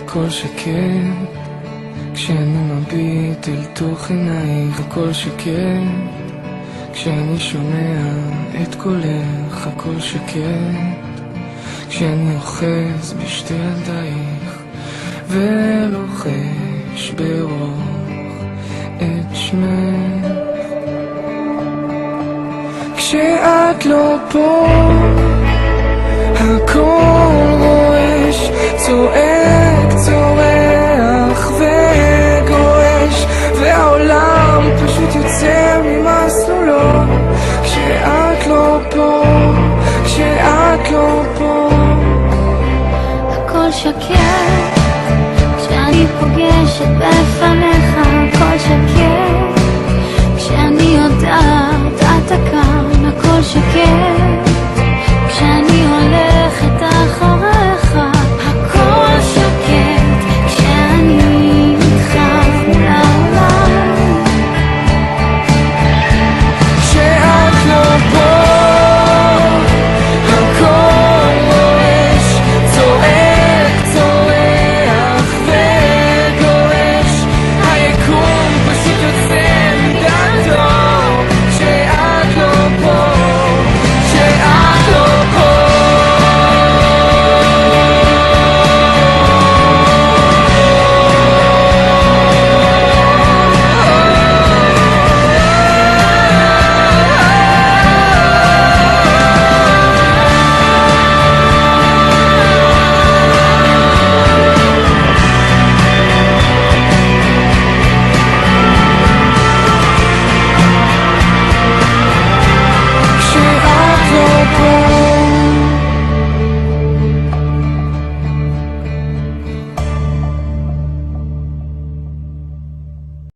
הכל שקט כשאני מביט אל תוך עינייך, הכל שקט כשאני שומע את קולך, הכל שקט כשאני אוחז בשתי ידייך ולוחש ברוך את שמך. כשאת לא פה הכל רועש צועק